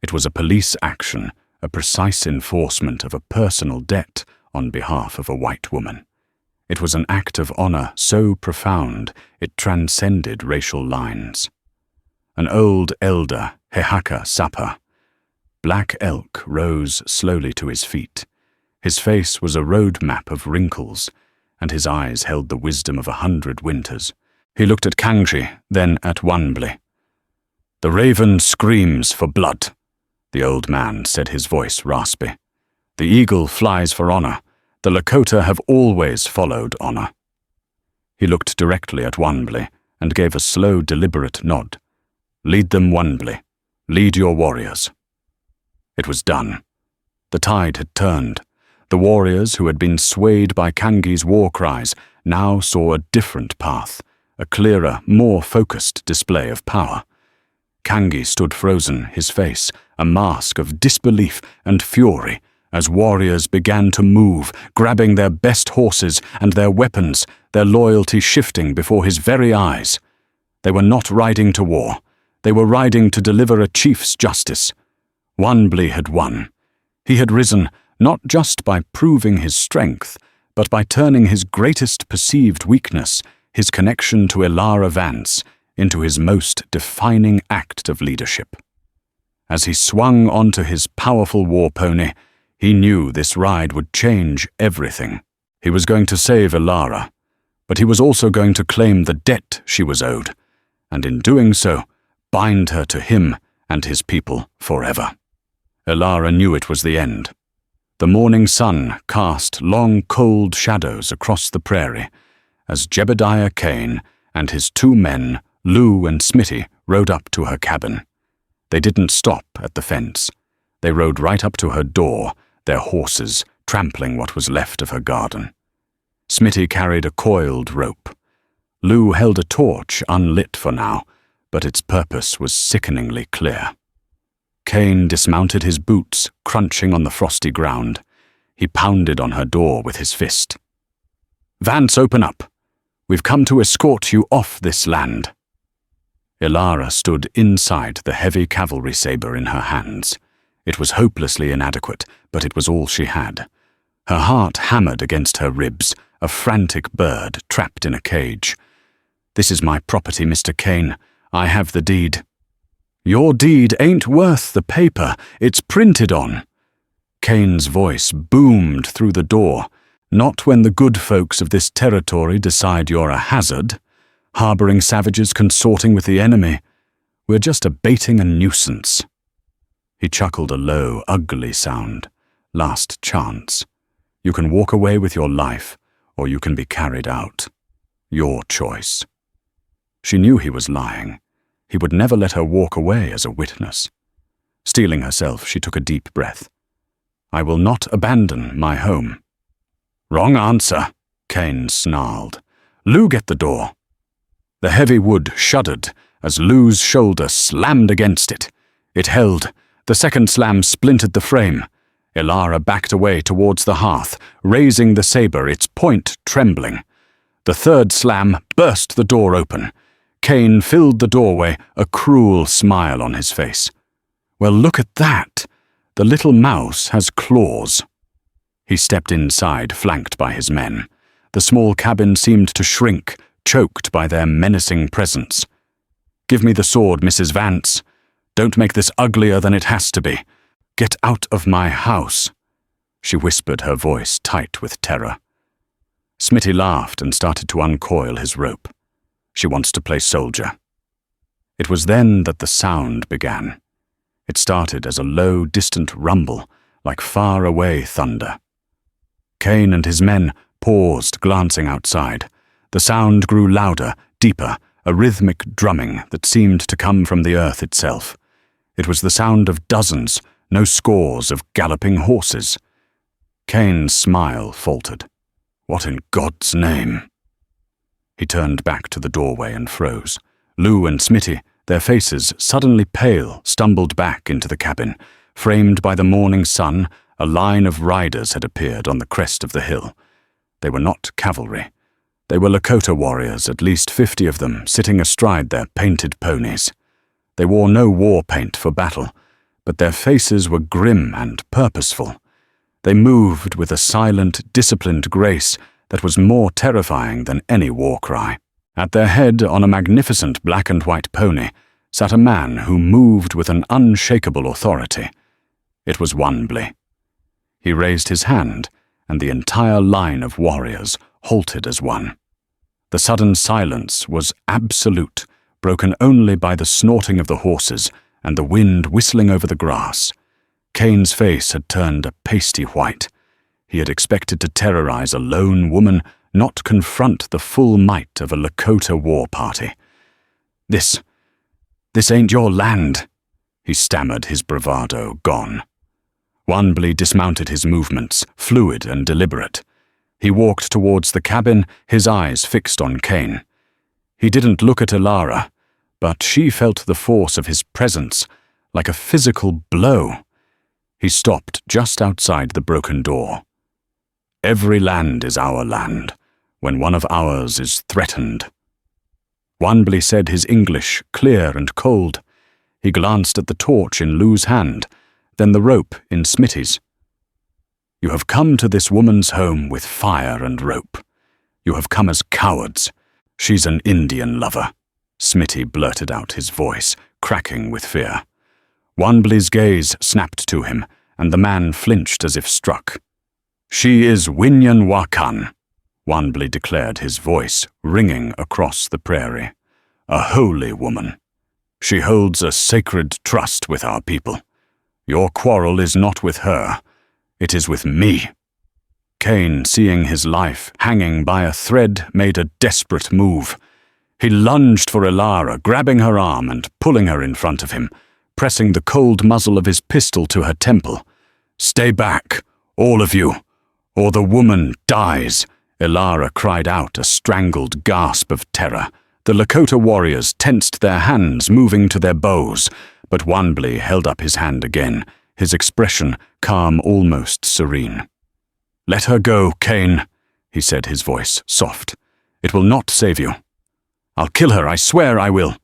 It was a police action, a precise enforcement of a personal debt on behalf of a white woman. It was an act of honor so profound it transcended racial lines. An old elder, Hehaka Sapa, Black Elk, rose slowly to his feet. His face was a road map of wrinkles, and his eyes held the wisdom of 100 winters. He looked at Kangji, then at Wanbli. "The raven screams for blood," the old man said, his voice raspy. "The eagle flies for honor. The Lakota have always followed honor." He looked directly at Wanbli and gave a slow, deliberate nod. "Lead them, Wanbli. Lead your warriors." It was done. The tide had turned. The warriors who had been swayed by Kangi's war cries now saw a different path, a clearer, more focused display of power. Kangi stood frozen, his face a mask of disbelief and fury, as warriors began to move, grabbing their best horses and their weapons, their loyalty shifting before his very eyes. They were not riding to war. They were riding to deliver a chief's justice. Wanbli had won. He had risen not just by proving his strength, but by turning his greatest perceived weakness, his connection to Ilara Vance, into his most defining act of leadership. As he swung onto his powerful war pony, he knew this ride would change everything. He was going to save Ilara, but he was also going to claim the debt she was owed, and in doing so, bind her to him and his people forever. Elara knew it was the end. The morning sun cast long, cold shadows across the prairie as Jebediah Kane and his 2 men, Lou and Smitty, rode up to her cabin. They didn't stop at the fence. They rode right up to her door, their horses trampling what was left of her garden. Smitty carried a coiled rope. Lou held a torch unlit for now, but its purpose was sickeningly clear. Kane dismounted his boots, crunching on the frosty ground. He pounded on her door with his fist. "Vance, open up. We've come to escort you off this land." Elara stood inside the heavy cavalry saber in her hands. It was hopelessly inadequate, but it was all she had. Her heart hammered against her ribs, a frantic bird trapped in a cage. "This is my property, Mr. Kane. I have the deed." "Your deed ain't worth the paper it's printed on." Kane's voice boomed through the door. "Not when the good folks of this territory decide you're a hazard, harboring savages consorting with the enemy. We're just abating a nuisance." He chuckled a low, ugly sound. "Last chance. You can walk away with your life, or you can be carried out. Your choice." She knew he was lying. He would never let her walk away as a witness. Steeling herself, she took a deep breath. "I will not abandon my home." "Wrong answer," Kane snarled. "Lou, get the door." The heavy wood shuddered as Lou's shoulder slammed against it. It held. The second slam splintered the frame. Elara backed away towards the hearth, raising the saber, its point trembling. The third slam burst the door open. Kane filled the doorway, a cruel smile on his face. "Well, look at that. The little mouse has claws." He stepped inside, flanked by his men. The small cabin seemed to shrink, choked by their menacing presence. "Give me the sword, Mrs. Vance. Don't make this uglier than it has to be. Get out of my house." She whispered, her voice tight with terror. Smitty laughed and started to uncoil his rope. "She wants to play soldier." It was then that the sound began. It started as a low, distant rumble, like far-away thunder. Kane and his men paused, glancing outside. The sound grew louder, deeper, a rhythmic drumming that seemed to come from the earth itself. It was the sound of dozens, no scores of galloping horses. Kane's smile faltered. "What in God's name?" He turned back to the doorway and froze. Lou and Smitty, their faces suddenly pale, stumbled back into the cabin. Framed by the morning sun, a line of riders had appeared on the crest of the hill. They were not cavalry. They were Lakota warriors, at least 50 of them, sitting astride their painted ponies. They wore no war paint for battle, but their faces were grim and purposeful. They moved with a silent, disciplined grace that was more terrifying than any war cry. At their head, on a magnificent black and white pony, sat a man who moved with an unshakable authority. It was Wanbley. He raised his hand, and the entire line of warriors halted as one. The sudden silence was absolute, broken only by the snorting of the horses and the wind whistling over the grass. Kane's face had turned a pasty white. He had expected to terrorize a lone woman, not confront the full might of a Lakota war party. This ain't your land," he stammered, his bravado gone. Wanbley dismounted, his movements fluid and deliberate. He walked towards the cabin, his eyes fixed on Kane. He didn't look at Elara, but she felt the force of his presence, like a physical blow. He stopped just outside the broken door. "Every land is our land, when one of ours is threatened." Wanbley said, his English clear and cold. He glanced at the torch in Lou's hand, then the rope in Smitty's. "You have come to this woman's home with fire and rope. You have come as cowards. She's an Indian lover," Smitty blurted out, his voice cracking with fear. Wanbley's gaze snapped to him, and the man flinched as if struck. "She is Winyan Wakan," Wanbley declared, his voice ringing across the prairie. "A holy woman. She holds a sacred trust with our people. Your quarrel is not with her, it is with me." Cain, seeing his life hanging by a thread, made a desperate move. He lunged for Elara, grabbing her arm and pulling her in front of him, pressing the cold muzzle of his pistol to her temple. "Stay back, all of you, or the woman dies," Elara cried out, a strangled gasp of terror. The Lakota warriors tensed their hands, moving to their bows, but Wanbley held up his hand again, his expression calm, almost serene. "Let her go, Cain," he said, his voice soft. "It will not save you." "I'll kill her, I swear I will,"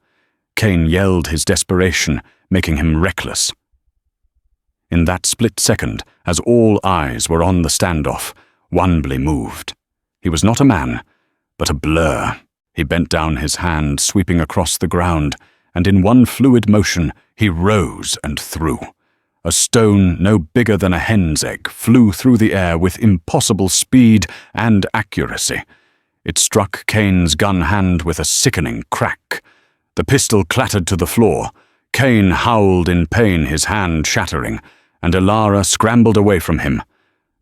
Cain yelled, his desperation making him reckless. In that split second, as all eyes were on the standoff, Wanbley moved. He was not a man, but a blur. He bent down his hand, sweeping across the ground, and in one fluid motion he rose and threw. A stone no bigger than a hen's egg flew through the air with impossible speed and accuracy. It struck Cain's gun hand with a sickening crack. The pistol clattered to the floor. Cain howled in pain, his hand shattering, and Elara scrambled away from him.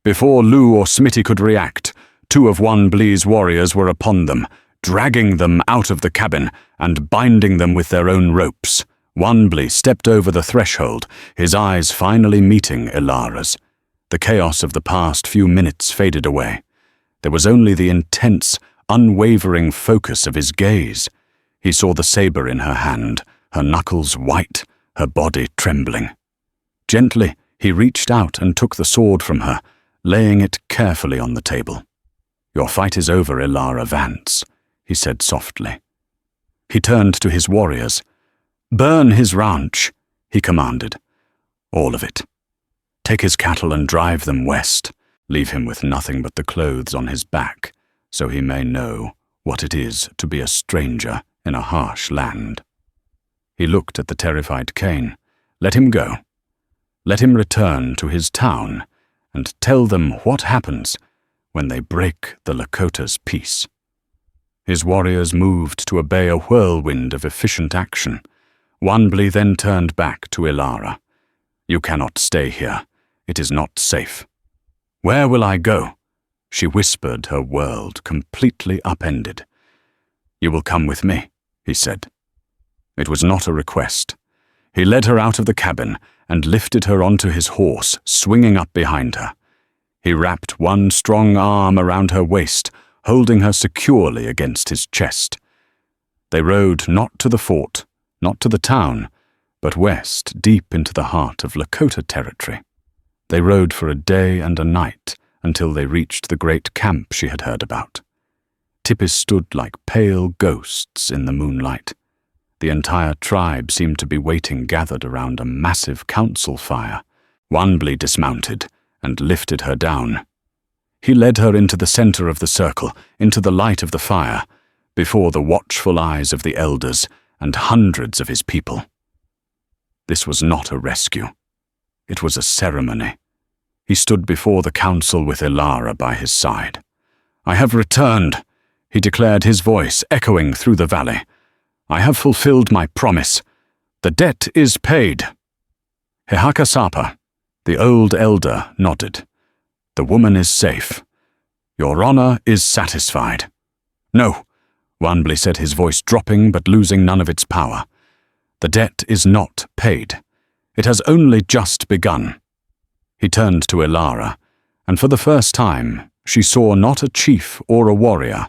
Before Lou or Smitty could react, two of Wanbley's warriors were upon them, dragging them out of the cabin and binding them with their own ropes. Wanbley stepped over the threshold, his eyes finally meeting Elara's. The chaos of the past few minutes faded away. There was only the intense, unwavering focus of his gaze. He saw the saber in her hand, her knuckles white, her body trembling. Gently, he reached out and took the sword from her, laying it carefully on the table. "Your fight is over, Elara Vance," he said softly. He turned to his warriors. "Burn his ranch," he commanded. "All of it. Take his cattle and drive them west. Leave him with nothing but the clothes on his back, so he may know what it is to be a stranger in a harsh land." He looked at the terrified Cain. "Let him go. Let him return to his town and tell them what happens when they break the Lakota's peace." His warriors moved to obey a whirlwind of efficient action. Wanbley then turned back to Elara. "You cannot stay here. It is not safe." "Where will I go?" she whispered, her world completely upended. "You will come with me," he said. It was not a request. He led her out of the cabin and lifted her onto his horse, swinging up behind her. He wrapped one strong arm around her waist, holding her securely against his chest. They rode not to the fort, not to the town, but west, deep into the heart of Lakota territory. They rode for a day and a night until they reached the great camp she had heard about. Tipis stood like pale ghosts in the moonlight. The entire tribe seemed to be waiting, gathered around a massive council fire. Wanbley dismounted and lifted her down. He led her into the center of the circle, into the light of the fire, before the watchful eyes of the elders and hundreds of his people. This was not a rescue. It was a ceremony. He stood before the council with Elara by his side. "I have returned," he declared, his voice echoing through the valley. "I have fulfilled my promise. The debt is paid." Hehakasapa, the old elder, nodded. "The woman is safe. Your honor is satisfied." "No," Wanbley said, his voice dropping but losing none of its power. "The debt is not paid. It has only just begun." He turned to Elara, and for the first time she saw not a chief or a warrior,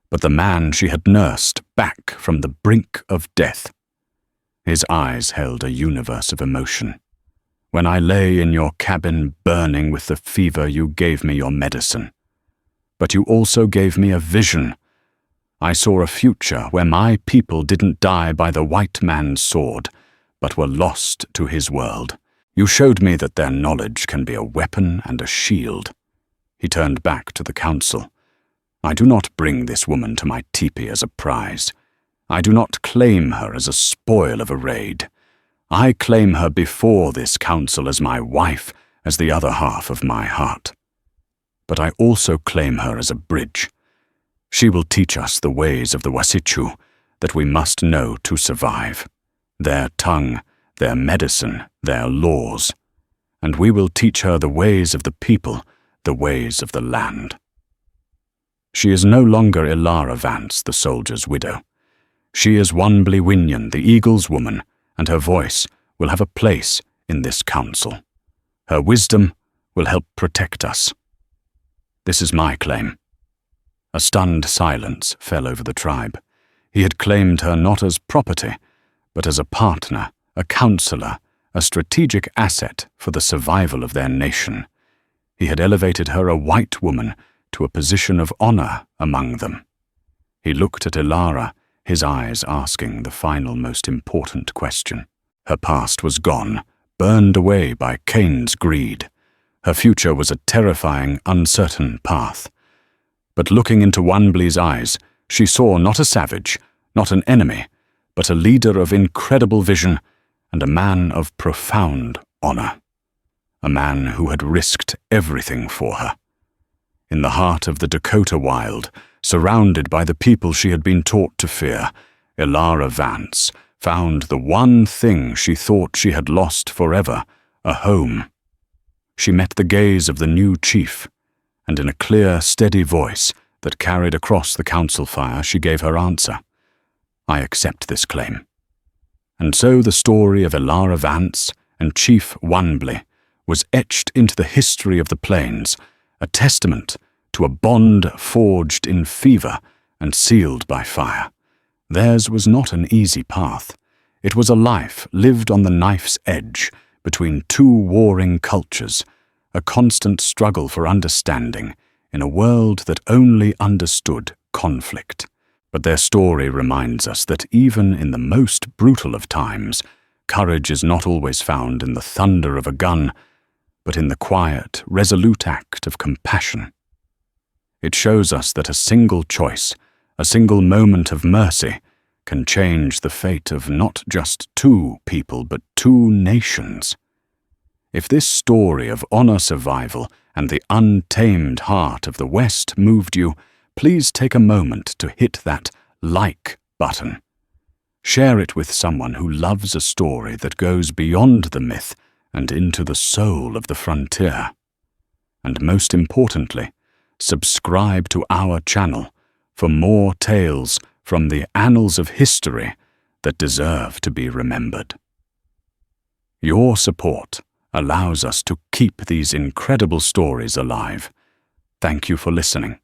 but the man she had nursed back from the brink of death. His eyes held a universe of emotion. "When I lay in your cabin burning with the fever, you gave me your medicine. But you also gave me a vision. I saw a future where my people didn't die by the white man's sword, but were lost to his world. You showed me that their knowledge can be a weapon and a shield." He turned back to the council. "I do not bring this woman to my teepee as a prize. I do not claim her as a spoil of a raid. I claim her before this council as my wife, as the other half of my heart. But I also claim her as a bridge, She will teach us the ways of the Wasichu that we must know to survive, their tongue, their medicine, their laws. And we will teach her the ways of the people, the ways of the land. She is no longer Ilara Vance, the soldier's widow. She is Wanbli Winyan, the eagle's woman, and her voice will have a place in this council. Her wisdom will help protect us. This is my claim. A stunned silence fell over the tribe. He had claimed her not as property, but as a partner, a counselor, a strategic asset for the survival of their nation. He had elevated her, a white woman, to a position of honor among them. He looked at Ilara, his eyes asking the final most important question. Her past was gone, burned away by Cain's greed. Her future was a terrifying, uncertain path. But looking into Wanbli's eyes, she saw not a savage, not an enemy, but a leader of incredible vision and a man of profound honor. A man who had risked everything for her. In the heart of the Dakota wild, surrounded by the people she had been taught to fear, Ilara Vance found the one thing she thought she had lost forever, a home. She met the gaze of the new chief, and in a clear, steady voice that carried across the council fire, she gave her answer. I accept this claim. And so the story of Ilara Vance and Chief Wanbli was etched into the history of the plains, a testament to a bond forged in fever and sealed by fire. Theirs was not an easy path. It was a life lived on the knife's edge between two warring cultures, a constant struggle for understanding in a world that only understood conflict. But their story reminds us that even in the most brutal of times, courage is not always found in the thunder of a gun, but in the quiet, resolute act of compassion. It shows us that a single choice, a single moment of mercy, can change the fate of not just two people, but two nations. If this story of honor survival and the untamed heart of the West moved you, please take a moment to hit that like button. Share it with someone who loves a story that goes beyond the myth and into the soul of the frontier. And most importantly, subscribe to our channel for more tales from the annals of history that deserve to be remembered. Your support allows us to keep these incredible stories alive. Thank you for listening.